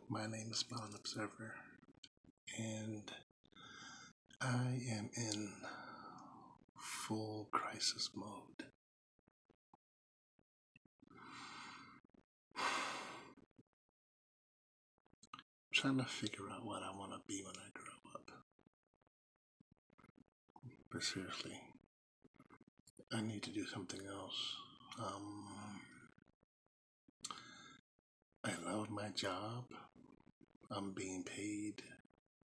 My name is Mountain Observer, and I am in full crisis mode. I'm trying to figure out what I want to be when I grow up. But seriously, I need to do something else. I love my job. I'm being paid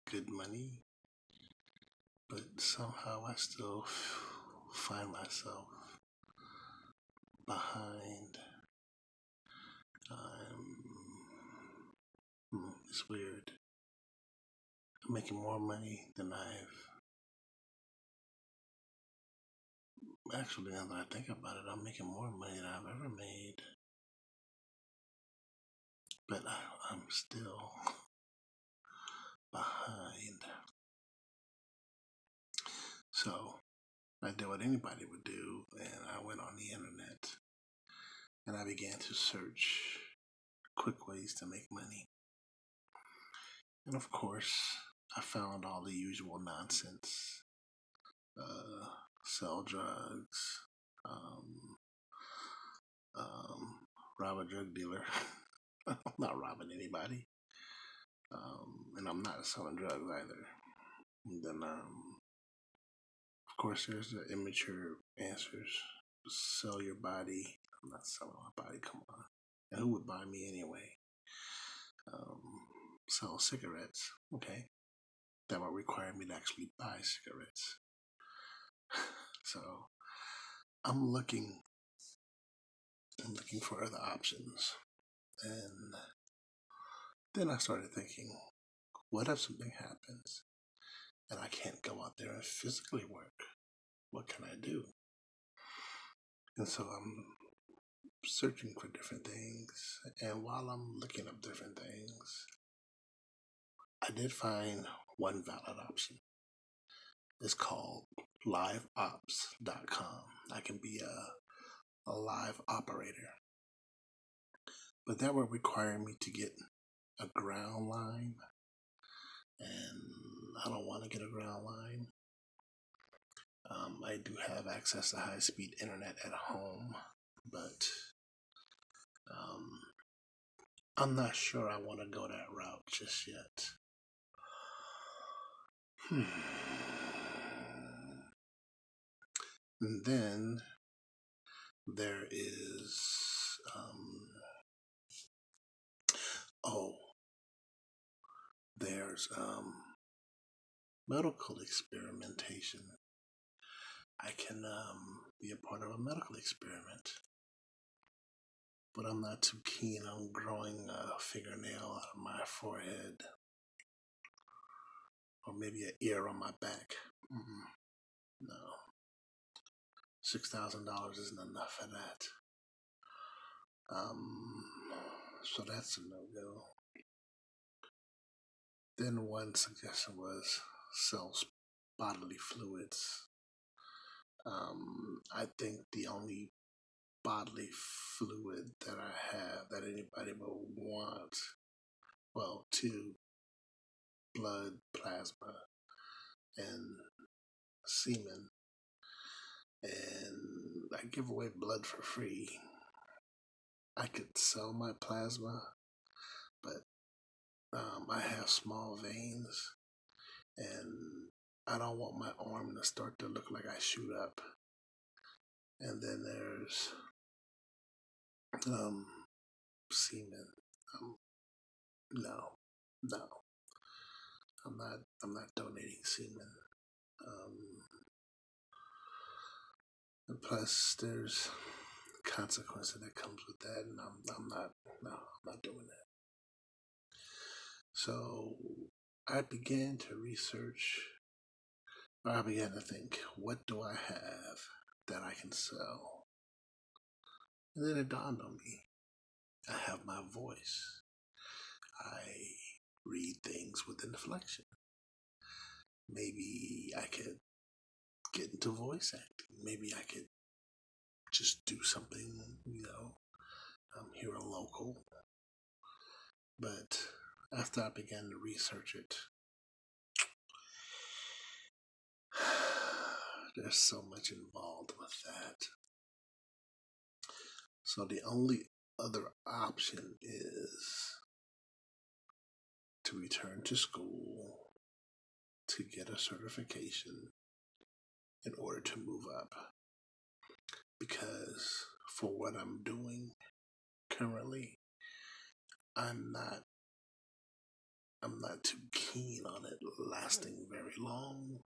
good money, but somehow I still find myself behind. It's weird. I'm making more money than actually, now that I think about it, I'm making more money than I've ever made. But I'm still behind. So I did what anybody would do, and I went on the internet and I began to search quick ways to make money. And of course, I found all the usual nonsense. Sell drugs, rob a drug dealer. I'm not robbing anybody. And I'm not selling drugs either. And then, of course, there's the immature answers. Sell your body. I'm not selling my body, come on. And who would buy me anyway? Sell cigarettes. Okay. That would require me to actually buy cigarettes. So I'm looking for other options. And then I started thinking, what if something happens and I can't go out there and physically work? What can I do? And so I'm searching for different things. And while I'm looking up different things, I did find one valid option. It's called liveops.com. I can be a live operator. But that would require me to get a ground line. And I don't want to get a ground line. I do have access to high-speed internet at home, but I'm not sure I want to go that route just yet. And then there is, there's medical experimentation. I can be a part of a medical experiment, but I'm not too keen on growing a fingernail out of my forehead, or maybe an ear on my back. No. $6,000 isn't enough for that. So that's a no-go. Then one suggestion was sell bodily fluids. I think the only bodily fluid that I have that anybody will want, well, two: blood, plasma, and semen. And I give away blood for free. I could sell my plasma, but I have small veins, and I don't want my arm to start to look like I shoot up. And then there's semen. No, I'm not donating semen. And plus, there's consequences that comes with that, and I'm not doing that. So I began to research. I began to think, what do I have that I can sell? And then it dawned on me, I have my voice. I read things with inflection. Maybe I could get into voice acting. Maybe I could just do something, here local. But after I began to research it, there's so much involved with that. So the only other option is to return to school to get a certification in order to move up. Because for what I'm doing currently, I'm not too keen on it lasting very long.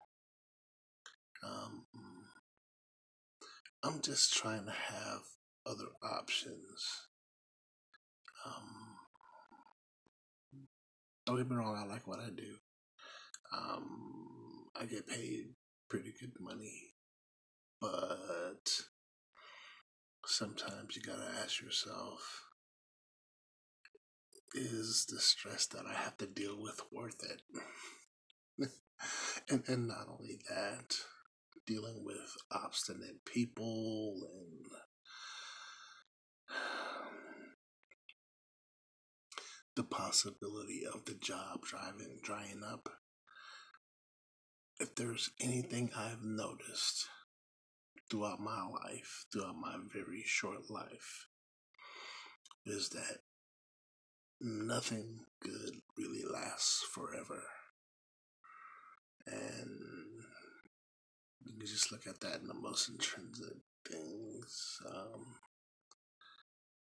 I'm just trying to have other options. Don't get me wrong, I like what I do. I get paid pretty good money, but sometimes you gotta ask yourself, is the stress that I have to deal with worth it? and not only that, dealing with obstinate people and the possibility of the job drying up. If there's anything I've noticed throughout my life, throughout my very short life, is that nothing good really lasts forever. And you can just look at that in the most intrinsic things.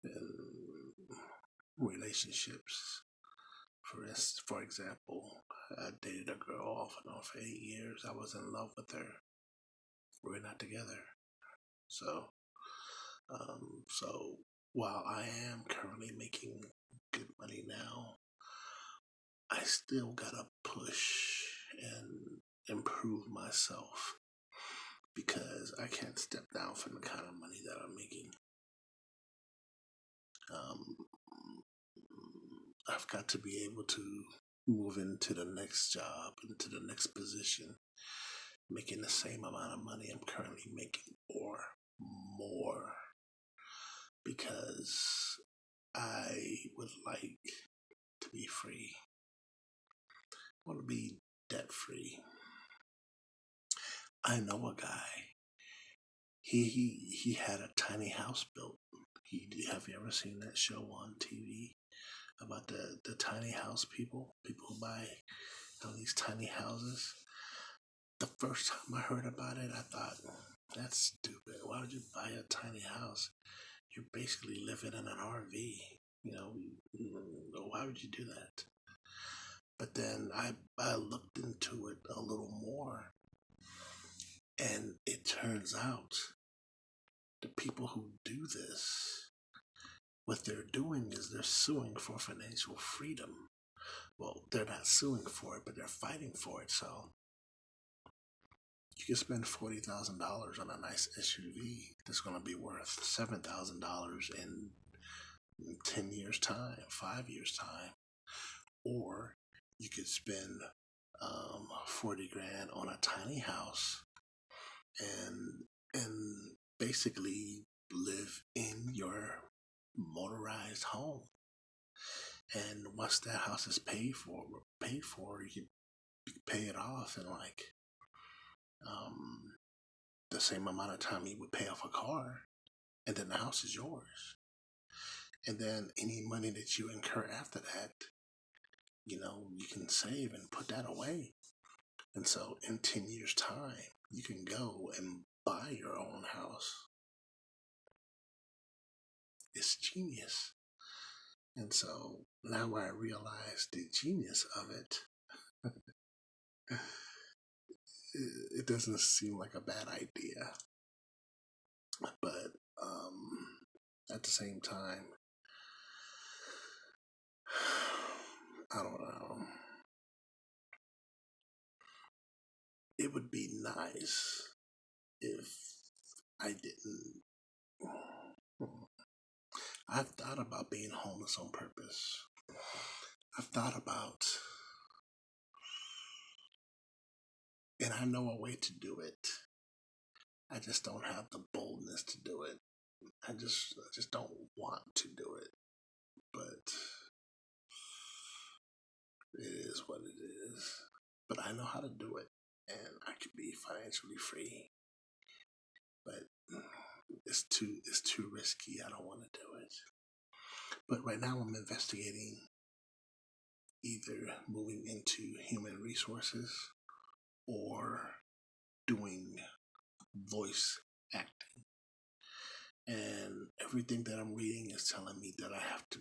In relationships. For example, I dated a girl off and on for 8 years. I was in love with her. We're not together. So while I am currently making good money now, I still gotta push and improve myself because I can't step down from the kind of money that I'm making. I've got to be able to move into the next job, into the next position, making the same amount of money I'm currently making or more, because I would like to be free. I want to be debt free. I know a guy. He had a tiny house built. Have you ever seen that show on TV about the tiny house people? People who buy these tiny houses. The first time I heard about it, I thought, that's stupid. Why would you buy a tiny house? You're basically living in an RV. Why would you do that? But then I looked into it a little more, and it turns out the people who do this, what they're doing is they're suing for financial freedom. Well, they're not suing for it, but they're fighting for it. So you can spend $40,000 on a nice SUV that's going to be worth $7,000 in 10 years' time, 5 years' time. Or you could spend 40 grand on a tiny house and basically live in your motorized home. And once that house is paid for, you pay it off in like the same amount of time you would pay off a car, and then the house is yours. And then any money that you incur after that, you can save and put that away. And so in 10 years' time, you can go and buy your own house. It's genius. And so now I realize the genius of it. It doesn't seem like a bad idea. But at the same time, I don't know. It would be nice if I didn't. I've thought about being homeless on purpose. I've thought about, and I know a way to do it. I just don't have the boldness to do it. I just don't want to do it. But It is what it is. But I know how to do it, and I can be financially free. But it's too risky. I don't want to do it. But right now I'm investigating either moving into human resources or doing voice acting. And everything that I'm reading is telling me that I have to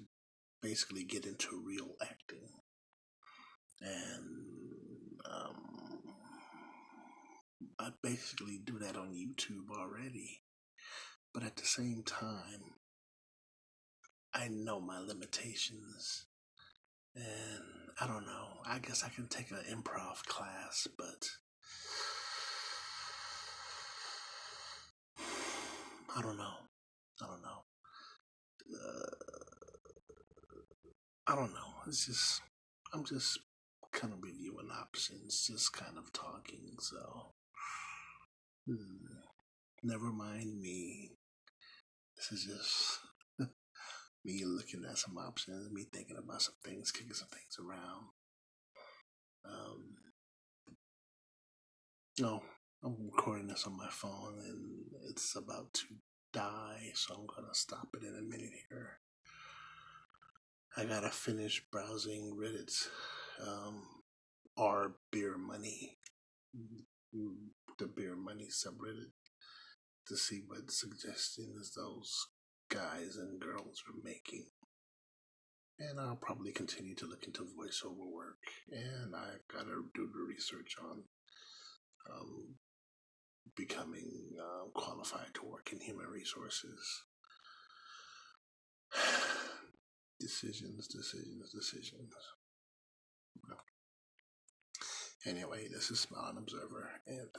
basically get into real acting. And I basically do that on YouTube already. But at the same time, I know my limitations. And I don't know. I guess I can take an improv class, but I don't know. I don't know. I don't know. I'm just kind of reviewing options, just kind of talking. So, never mind me. This is just me looking at some options, me thinking about some things, kicking some things around. No, I'm recording this on my phone and it's about to die, so I'm gonna stop it in a minute here. I gotta finish browsing Reddit's our beer money, the beer money subreddit, to see what suggestions those guys and girls are making. And I'll probably continue to look into voiceover work, and I gotta do the research on becoming qualified to work in human resources. Decisions. Anyway, this is Smile and Observer, and